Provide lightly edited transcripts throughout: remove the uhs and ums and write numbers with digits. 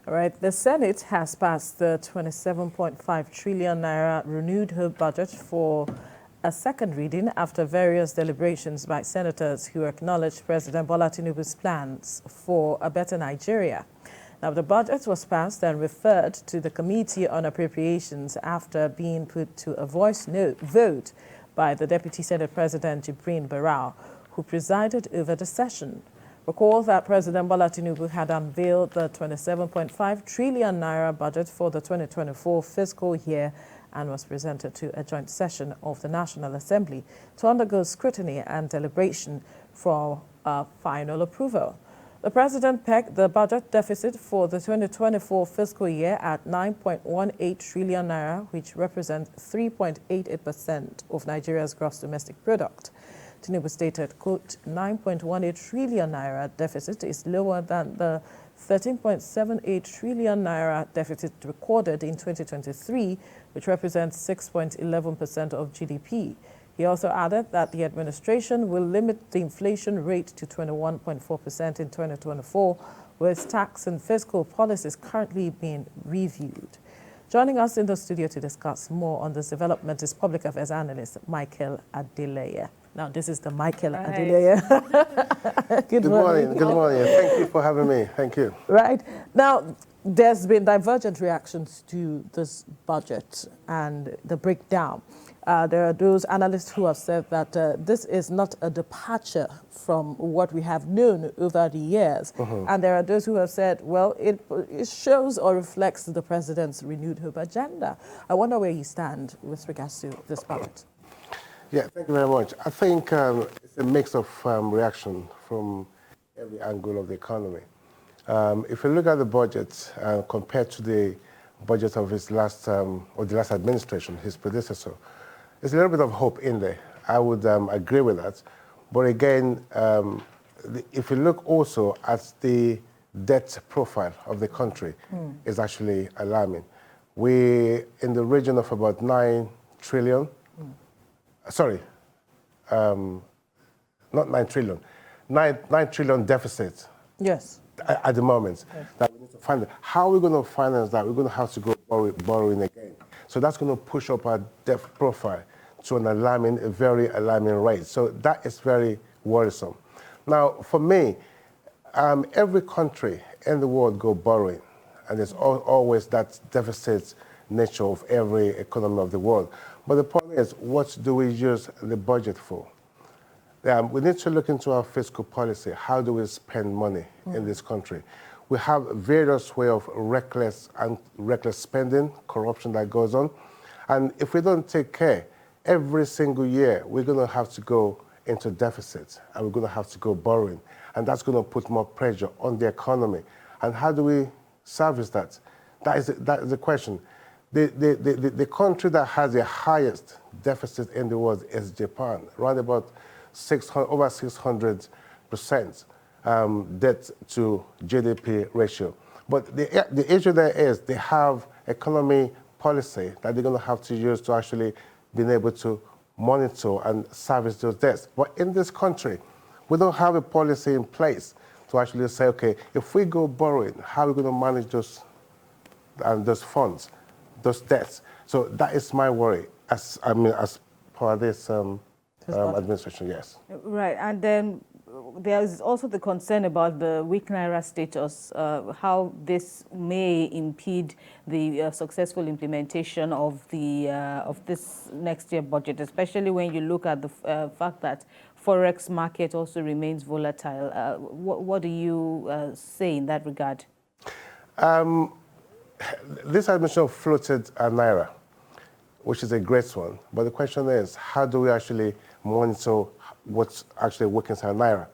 All right, the Senate has passed the 27.5 trillion naira renewed hope budget for a second reading after various deliberations by senators who acknowledged President Bola Tinubu's plans for a better Nigeria. Now, the budget was passed and referred to the Committee on Appropriations after being put to a voice vote by the Deputy Senate President Barrow, who presided over the session. Recall that President Bola Tinubu had unveiled the 27.5 trillion naira budget for the 2024 fiscal year and was presented to a joint session of the National Assembly to undergo scrutiny and deliberation for final approval. The president pegged the budget deficit for the 2024 fiscal year at 9.18 trillion naira, which represents 3.88% of Nigeria's gross domestic product. Tinubu stated, quote, 9.18 trillion naira deficit is lower than the 13.78 trillion naira deficit recorded in 2023, which represents 6.11% of GDP. He also added that the administration will limit the inflation rate to 21.4% in 2024, with tax and fiscal policies currently being reviewed. Joining us in the studio to discuss more on this development is public affairs analyst Michael Adeleye. Now, this is the Michael Adeleye. Good morning. Good morning. Thank you for having me. Thank you. Right. Now, there's been divergent reactions to this budget and the breakdown. There are those analysts who have said that this is not a departure from what we have known over the years. And there are those who have said, well, it shows or reflects the president's renewed hope agenda. I wonder where you stand with regards to this budget. Yeah, thank you very much. I think it's a mix of reaction from every angle of the economy. If you look at the budget compared to the budget of his last, or the last administration, his predecessor, there's a little bit of hope in there. I would agree with that. But again, if you look also at the debt profile of the country, is actually alarming. We're in the region of about 9 trillion. Sorry, not 9 trillion, 9 trillion deficit. Yes. At the moment, yes. That we need to find. How are we going to finance that? We're going to have to go borrowing again. So that's going to push up our debt profile to a very alarming rate. So that is very worrisome. Now, for me, every country in the world go borrowing, and there's always that deficit nature of every economy of the world. But the problem is, what do we use the budget for? We need to look into our fiscal policy. How do we spend money in this country? We have various ways of reckless spending, corruption that goes on. And if we don't take care, every single year, we're going to have to go into deficits, and we're going to have to go borrowing. And that's going to put more pressure on the economy. And how do we service that? That is the question. The country that has the highest deficit in the world is Japan, around about over 600% debt to GDP ratio. But the issue there is they have economy policy that they're going to have to use to actually be able to monitor and service those debts. But in this country, we don't have a policy in place to actually say, okay, if we go borrowing, how are we going to manage those funds? Those debts. So that is my worry as part of this administration, yes. Right, and then there is also the concern about the weak naira status, how this may impede the successful implementation of this next year budget, especially when you look at the fact that forex market also remains volatile. What do you say in that regard? This administration floated a naira, which is a great one. But the question is, how do we actually monitor what's actually working inside naira?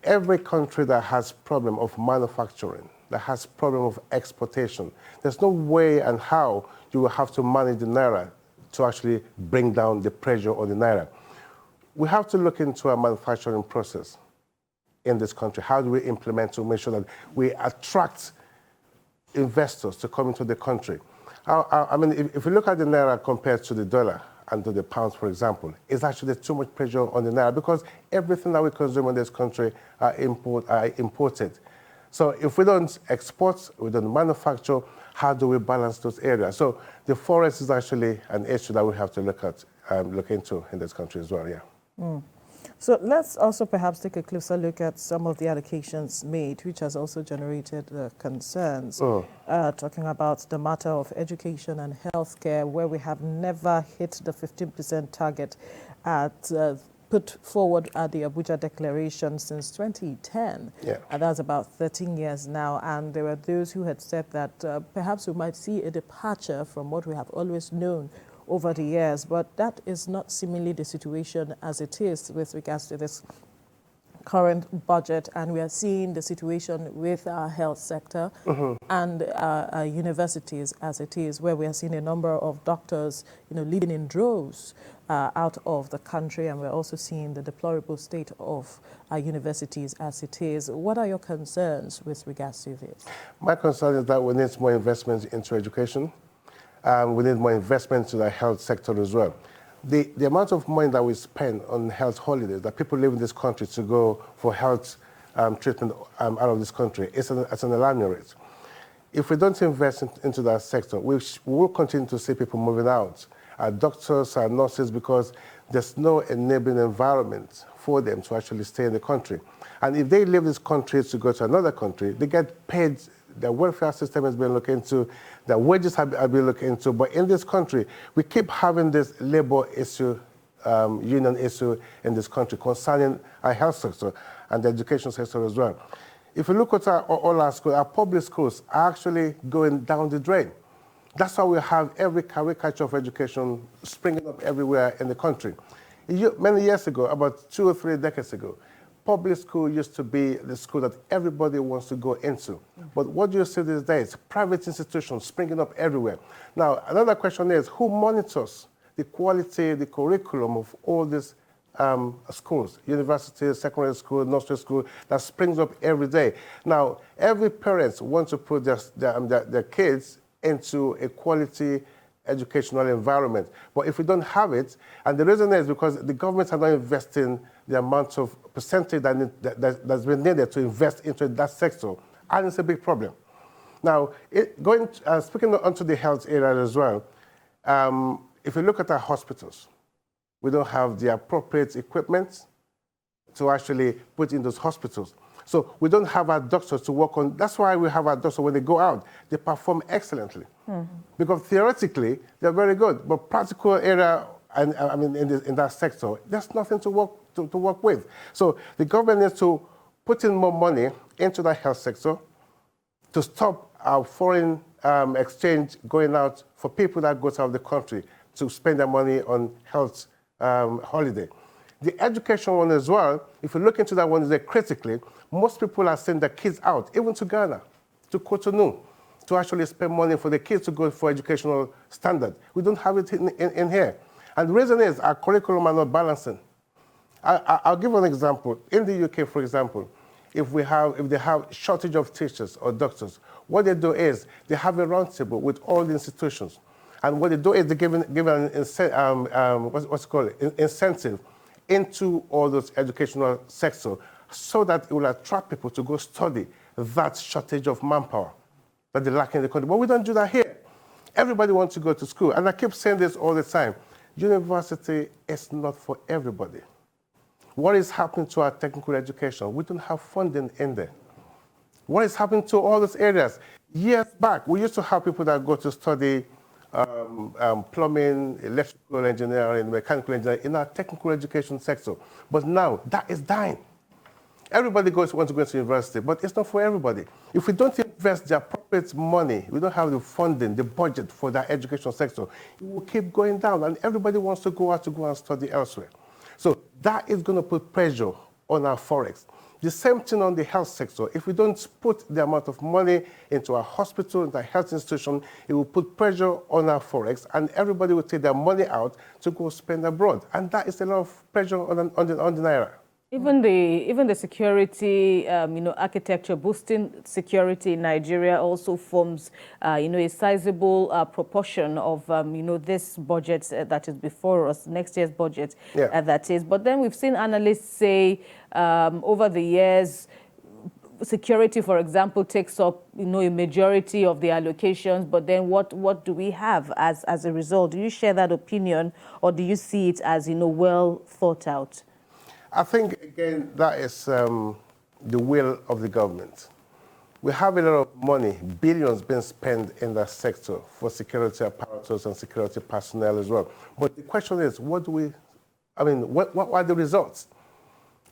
Every country that has problem of manufacturing, that has problem of exportation, there's no way and how you will have to manage the naira to actually bring down the pressure on the naira. We have to look into our manufacturing process in this country. How do we implement to make sure that we attract investors to come into the country? I mean, if you look at the naira compared to the dollar and to the pounds, for example, it's actually too much pressure on the naira because everything that we consume in this country are imported. So if we don't export, we don't manufacture, how do we balance those areas? So the forest is actually an issue that we have to look into in this country as well, yeah. So let's also perhaps take a closer look at some of the allocations made, which has also generated concerns. Talking about the matter of education and healthcare, where we have never hit the 15% target put forward at the Abuja Declaration since 2010. Yeah. And that's about 13 years now. And there were those who had said that perhaps we might see a departure from what we have always known over the years, but that is not seemingly the situation as it is with regards to this current budget, and we are seeing the situation with our health sector and our universities as it is, where we are seeing a number of doctors, leaving in droves out of the country, and we're also seeing the deplorable state of our universities as it is. What are your concerns with regards to this? My concern is that we need more investments into education. We need more investment to the health sector as well. The amount of money that we spend on health holidays, that people live in this country to go for health treatment out of this country, it's an alarming rate. If we don't invest into that sector, we will continue to see people moving out, doctors and nurses, because there's no enabling environment for them to actually stay in the country. And if they leave this country to go to another country, they get paid. The welfare system has been looked into, the wages have been looked into, but in this country, we keep having this labor issue, union issue in this country concerning our health sector and the education sector as well. If you look at all our schools, our public schools are actually going down the drain. That's why we have every caricature of education springing up everywhere in the country. Many years ago, about 2 or 3 decades ago, public school used to be the school that everybody wants to go into. But what do you see these days? Private institutions springing up everywhere. Now, another question is, who monitors the quality, the curriculum of all these schools, universities, secondary school, nursery school, that springs up every day? Now, every parent wants to put their kids into a quality educational environment. But if we don't have it, and the reason is because the governments are not investing the amount of percentage that's been needed to invest into that sector, and it's a big problem. Now, speaking onto the health area as well, if you look at our hospitals, we don't have the appropriate equipment to actually put in those hospitals. So we don't have our doctors to work on. That's why we have our doctors, when they go out, they perform excellently. Because theoretically, they're very good, but practical area, and I mean, in that sector, there's nothing to work with. So the government needs to put in more money into the health sector to stop our foreign exchange going out for people that go out of the country to spend their money on health holiday. The education one as well, if you look into that one critically, most people are sending their kids out, even to Ghana, to Cotonou, to actually spend money for the kids to go for educational standard. We don't have it in here. And the reason is our curriculum are not balancing. I'll give an example. In the UK, for example, if they have shortage of teachers or doctors, what they do is they have a roundtable with all the institutions. And what they do is they give an incentive into all those educational sectors so that it will attract people to go study that shortage of manpower that they lack in the country. But we don't do that here. Everybody wants to go to school. And I keep saying this all the time. University is not for everybody. What is happening to our technical education? We don't have funding in there. What is happening to all those areas? Years back, we used to have people that go to study plumbing, electrical engineering, mechanical engineering in our technical education sector. But now, that is dying. Everybody wants to go to university, but it's not for everybody. If we don't invest the appropriate money, we don't have the funding, the budget for that education sector, it will keep going down, and everybody wants to go out to go and study elsewhere. So that is going to put pressure on our forex. The same thing on the health sector. If we don't put the amount of money into our hospital, into our health institution, it will put pressure on our forex, and everybody will take their money out to go spend abroad. And that is a lot of pressure on the naira. Even the security, architecture, boosting security in Nigeria also forms, a sizable proportion of, this budget that is before us, next year's budget, that is. But then we've seen analysts say over the years, security, for example, takes up, a majority of the allocations, but then what do we have as a result? Do you share that opinion, or do you see it as, well thought out? I think, again, that is the will of the government. We have a lot of money, billions being spent in that sector for security apparatus and security personnel as well. But the question is, what are the results?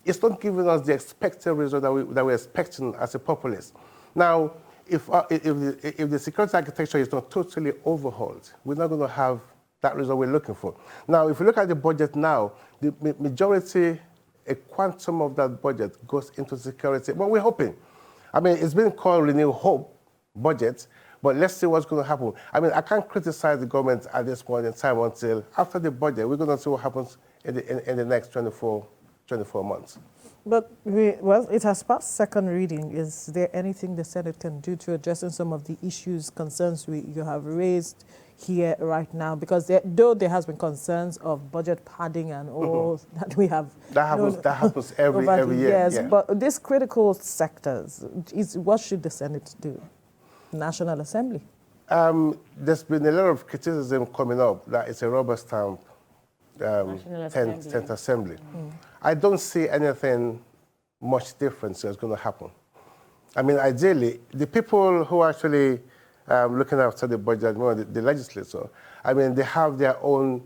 It's not giving us the expected result that we're expecting as a populace. Now, if the security architecture is not totally overhauled, we're not going to have that result we're looking for. Now, if you look at the budget now, the majority, a quantum of that budget goes into security. But we're hoping. It's been called Renew Hope budget, but let's see what's going to happen. I can't criticize the government at this point in time until after the budget. We're going to see what happens in the next 24 months. But, it has passed second reading. Is there anything the Senate can do to address some of the issues, concerns you have raised here right now? Because though there has been concerns of budget padding and all that we have... That happens every year. Yes, yeah. But these critical sectors, what should the Senate do? National Assembly? There's been a lot of criticism coming up that it's a rubber stamp 10th Assembly. I don't see anything much different that's going to happen. Ideally, the people who are actually looking after the budget, the legislature, they have their own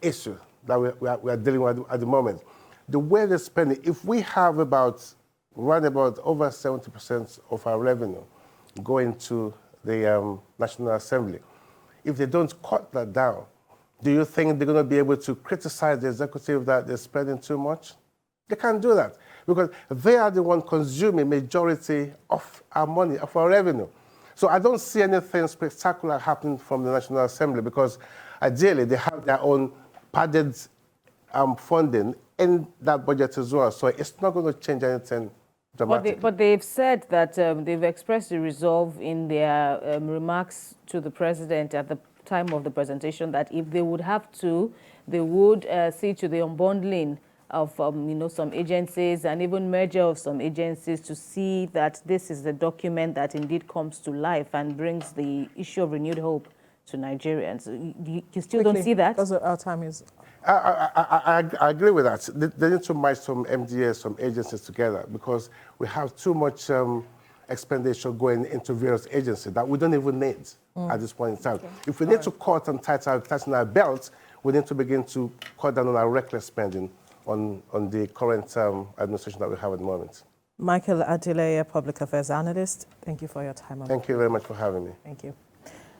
issue that we are dealing with at the moment. The way they spend it, if we have around about over 70% of our revenue going to the National Assembly, if they don't cut that down, do you think they're going to be able to criticize the executive that they're spending too much? They can't do that because they are the one consuming majority of our money, of our revenue. So I don't see anything spectacular happening from the National Assembly because ideally they have their own padded funding in that budget as well. So it's not going to change anything dramatically. But they've said that they've expressed the resolve in their remarks to the president at the time of the presentation that if they would have to, they would see to the unbundling of some agencies and even merger of some agencies to see that this is the document that indeed comes to life and brings the issue of renewed hope to Nigerians. You still don't see that? Because our time is... I agree with that. They need to merge some MDAs, some agencies together because we have too much expenditure going into various agencies that we don't even need at this point in time. Okay. If we need to cut and tighten our belts, we need to begin to cut down on our reckless spending on the current administration that we have at the moment. Michael Adeleye, Public Affairs Analyst, thank you for your time. Thank you very much for having me. Thank you.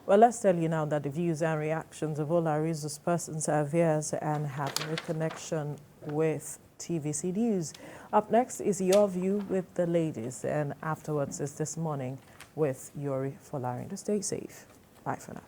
Well, let's tell you now that the views and reactions of all our resource persons are theirs and have no connection with TVC News. Up next is Your View with the Ladies, and afterwards is This Morning with Yori Folarin. Stay safe. Bye for now.